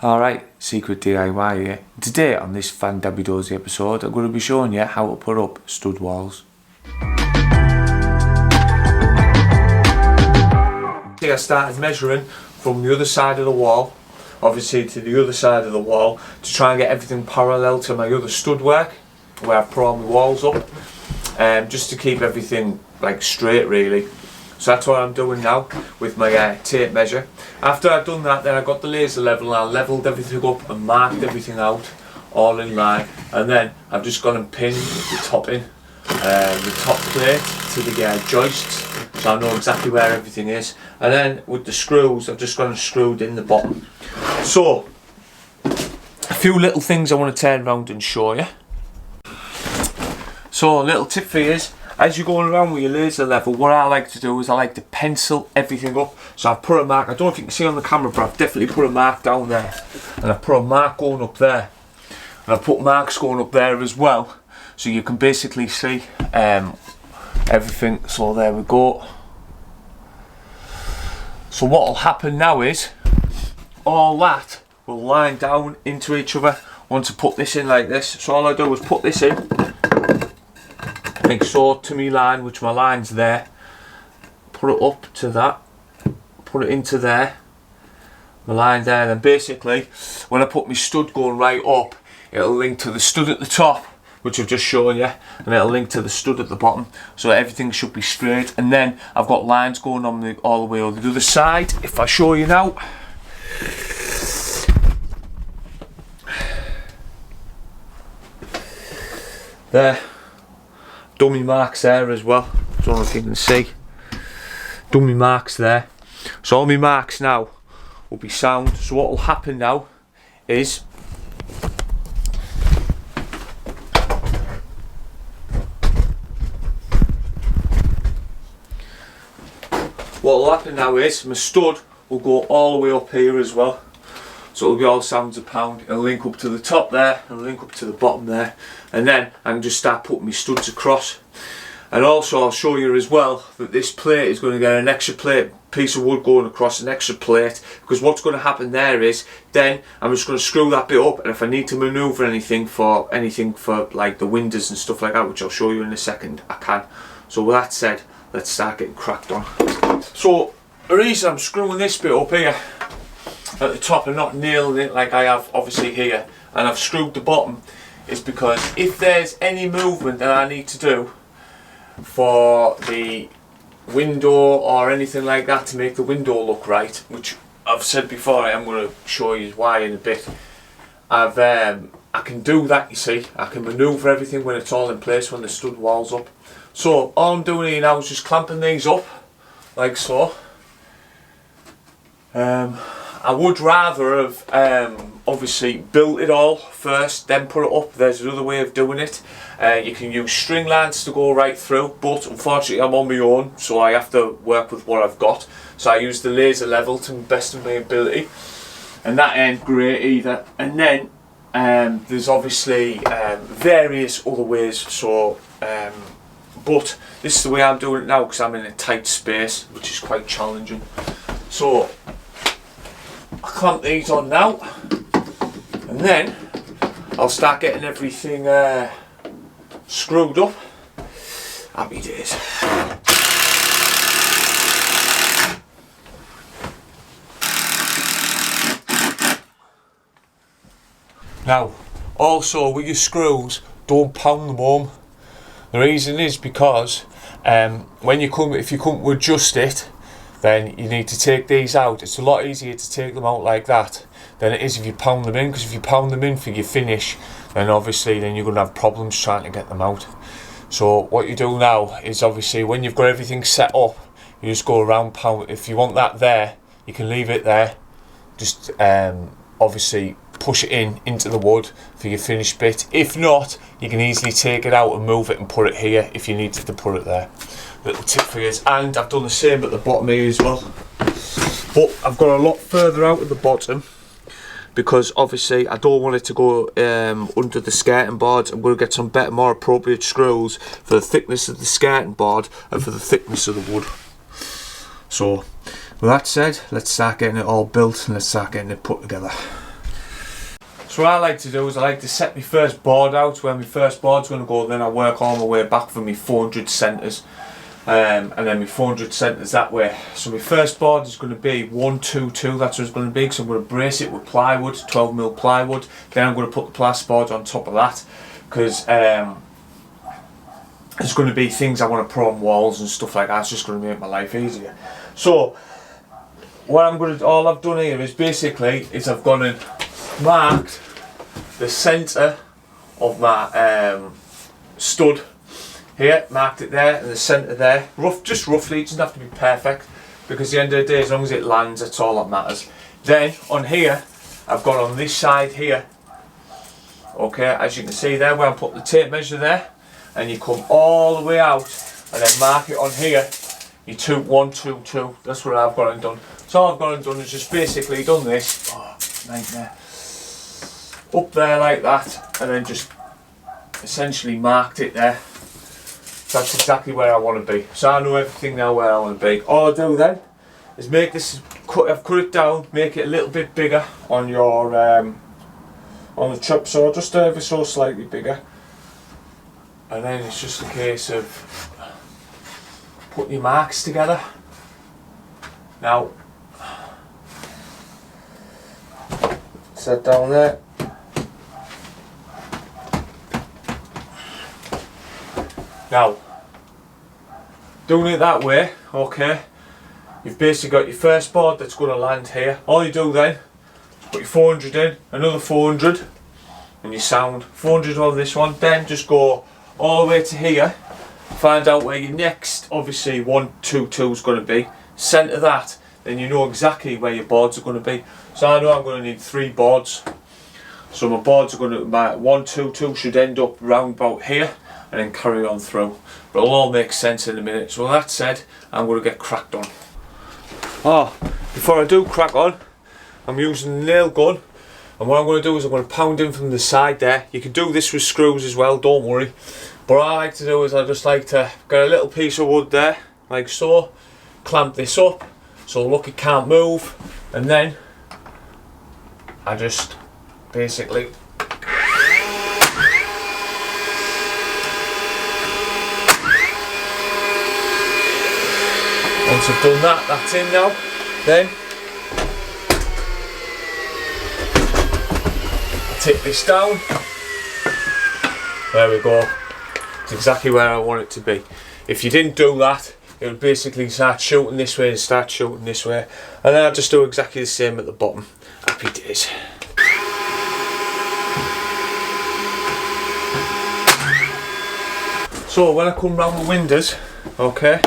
Alright, Secret DIY here. Today on this Fan Debbie Dozy episode, I'm going to be showing you how to put up stud walls. I started measuring from the other side of the wall, obviously to the other side of the wall, to try and get everything parallel to my other stud work, where I put all my walls up, just to keep everything like straight really. So that's what I'm doing now with my tape measure. After I've done that, then I got the laser level and I levelled everything up and marked everything out, all in line. And then I've just gone and pinned the top in, the top plate to the joists, so I know exactly where everything is. And then with the screws, I've just gone and screwed in the bottom. So, a few little things I want to turn around and show you. So a little tip for you is, as you're going around with your laser level, what I like to do is I like to pencil everything up. So I've put a mark, I don't know if you can see on the camera, but I've definitely put a mark down there. And I've put a mark going up there. And I've put marks going up there as well. So you can basically see everything. So there we go. So what will happen now is, all that will line down into each other once I put this in like this. So all I do is put this in, like so, to my line, which my line's there, put it up to that, put it into there, my line there, then basically when I put my stud going right up, it'll link to the stud at the top, which I've just shown you, and it'll link to the stud at the bottom, so everything should be straight. And then I've got lines going on all the way over the other side. If I show you now, there, dummy marks there as well. Don't know if you can see. Dummy marks there. So all my marks now will be sound. So what will happen now is, my stud will go all the way up here as well. So it'll be all sounds a pound. It'll link up to the top there, and link up to the bottom there, and then I can just start putting my studs across. And also I'll show you as well that this plate is going to get an extra piece of wood going across an extra plate, because what's going to happen there is, then I'm just going to screw that bit up, and if I need to manoeuvre anything for like the windows and stuff like that, which I'll show you in a second, I can. So with that said, let's start getting cracked on. So the reason I'm screwing this bit up here at the top and not nailing it like I have obviously here, and I've screwed the bottom, is because if there's any movement that I need to do for the window or anything like that to make the window look right, which I've said before, I am going to show you why in a bit, I can do that, you see. I can manoeuvre everything when it's all in place, when the stud wall's up. So all I'm doing here now is just clamping these up like so. I would rather have obviously built it all first, then put it up. There's another way of doing it. You can use string lines to go right through, but unfortunately I'm on my own, so I have to work with what I've got. So I use the laser level to the best of my ability, and that ain't great either. And then there's obviously various other ways. So, but this is the way I'm doing it now, because I'm in a tight space, which is quite challenging. So I'll clamp these on now, and then I'll start getting everything screwed up. Happy days. Now, also with your screws, don't pound them home. The reason is because when if you come to adjust it, then you need to take these out. It's a lot easier to take them out like that than it is if you pound them in, because if you pound them in for your finish, then obviously then you're going to have problems trying to get them out. So what you do now is, obviously when you've got everything set up, you just go around pound. If you want that there, you can leave it there. Just obviously push it into the wood for your finished bit. If not, you can easily take it out and move it and put it here if you needed to put it there. Little tip for you. And I've done the same at the bottom here as well, but I've got a lot further out at the bottom, because obviously I don't want it to go under the skirting board. I'm going to get some better, more appropriate screws for the thickness of the skirting board and for the thickness of the wood. So with that said, let's start getting it all built and let's start getting it put together. So what I like to do is I like to set my first board out where my first board's going to go, then I work all my way back for my 400 centres. And then my 400 centres that way. So my first board is going to be 122, that's what it's going to be, because I'm going to brace it with plywood, 12mm plywood. Then I'm going to put the plasterboard on top of that, because there's going to be things I want to put on walls and stuff like that. It's just going to make my life easier. So what I'm going to, all I've done here is basically I've gone and marked the centre of my stud here, marked it there, and the centre there. Just roughly, it doesn't have to be perfect, because at the end of the day, as long as it lands, that's all that matters. Then on here, I've got on this side here, okay, as you can see there, where I put the tape measure there, and you come all the way out, and then mark it on here. You 122. That's what I've got and done. So all I've got and done is just basically done this. Oh, nightmare. Up there like that, and then just essentially marked it there. That's exactly where I want to be. So I know everything now where I want to be. All I do then is make this, I've cut it down, make it a little bit bigger on your on the chop saw, just ever so slightly bigger. And then it's just a case of putting your marks together. Now, set down there. Now, doing it that way, okay, you've basically got your first board that's going to land here. All you do then, put your 400 in, another 400, and you sound 400 on this one, then just go all the way to here, find out where your next, obviously 122 is going to be, centre that, then you know exactly where your boards are going to be. So I know I'm going to need 3 boards, so my boards are going to, my 122 should end up round about here, and then carry on through. But it'll all make sense in a minute. So that said, I'm going to get cracked on. Oh, before I do crack on, I'm using the nail gun, and what I'm going to do is I'm going to pound in from the side there. You can do this with screws as well, don't worry. But what I like to do is I just like to get a little piece of wood there, like so, clamp this up, so look, it can't move, and then I just basically once I've done that, that's in now. Then I take this down. There we go. It's exactly where I want it to be. If you didn't do that, it would basically start shooting this way and start shooting this way. And then I just do exactly the same at the bottom. Happy days. So when I come round the windows, okay,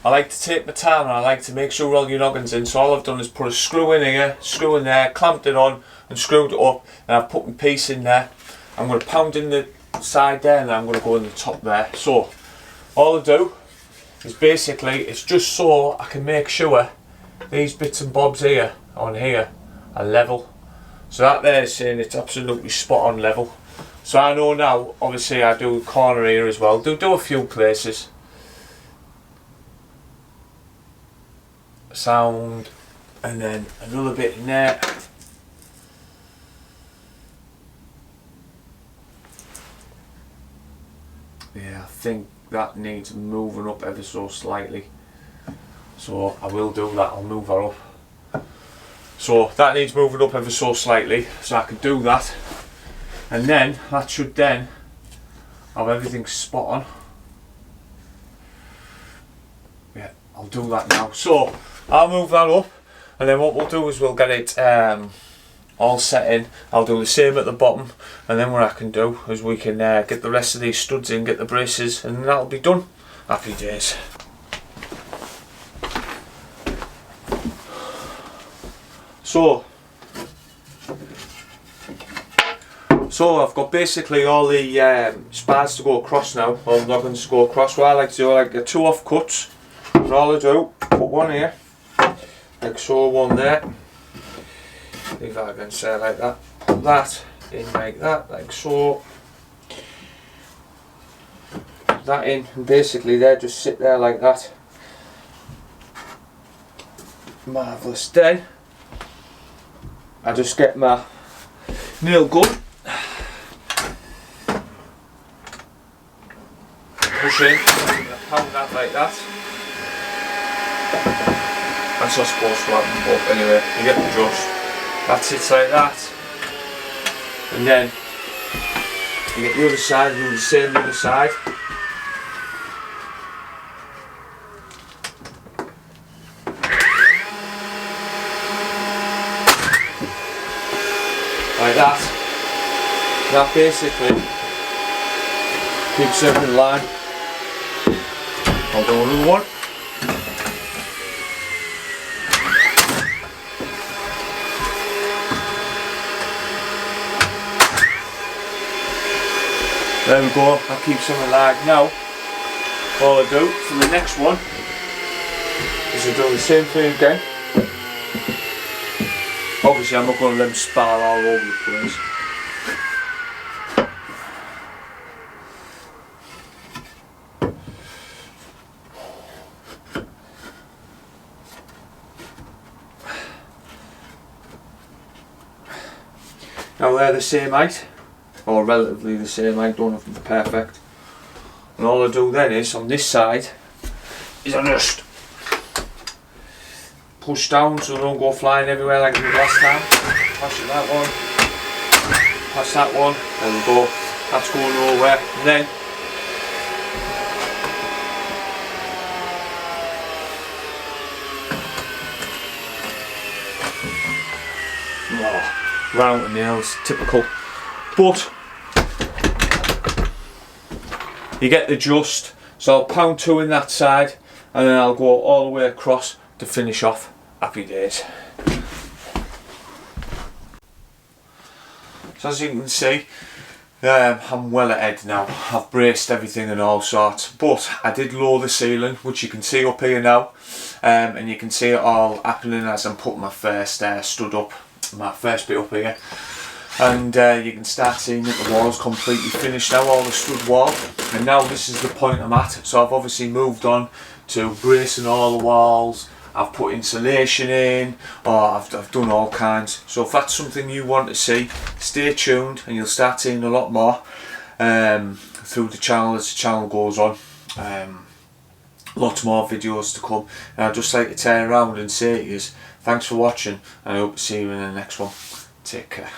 I like to take my time and I like to make sure all your noggins in. So all I've done is put a screw in here, screw in there, clamped it on and screwed it up, and I've put my piece in there. I'm going to pound in the side there, and then I'm going to go in the top there. So all I do is basically, it's just so I can make sure these bits and bobs here on here are level. So that there is saying it's absolutely spot on level. So I know now, obviously I do a corner here as well, do a few places. Sound, and then another bit in there. Yeah, I think that needs moving up ever so slightly. So I will do that, I'll move her up. So that needs moving up ever so slightly, so I can do that. And then, that should then have everything spot on. Yeah, I'll do that now. So, I'll move that up, and then what we'll do is we'll get it all set in. I'll do the same at the bottom, and then what I can do is we can get the rest of these studs in, get the braces, and that'll be done. Happy days. So I've got basically all the spars to go across now, all the noggins to go across. What I like to do, I like to get 2 off cuts, and all I do, put one here, like so, one there, leave that against there like that, put that in like that, like so, put that in, and basically they just sit there like that. Marvellous. Then I just get my nail gun. Push in, pound that like that. That's not supposed to happen, but anyway, you get the just. That's it like that. And then you get the other side, do the same the other side. Like that. That basically keeps everything in line. I'll do another one. There we go, that keeps them alive. Now, all I do for the next one is I do the same thing again. Obviously I'm not going to let them spar all over the place. Now they're the same height, or relatively the same height, don't have to be perfect. And all I do then is, on this side, is I just push down so they don't go flying everywhere like I did last time. Pass it that one, pass that one, there we go, that's going nowhere. And then round the nails, typical. But you get the just, so I'll pound two in that side and then I'll go all the way across to finish off. Happy days. So as you can see, I'm well ahead now. I've braced everything and all sorts, but I did lower the ceiling, which you can see up here now, and you can see it all happening as I'm putting my first stud up, my first bit up here. And you can start seeing that the wall's completely finished now, all the stud wall. And now this is the point I'm at. So I've obviously moved on to bracing all the walls. I've put insulation in, or I've done all kinds. So if that's something you want to see, stay tuned and you'll start seeing a lot more through the channel as the channel goes on. Lots more videos to come. And I'd just like to turn around and say to you, thanks for watching, and I hope to see you in the next one. Take care.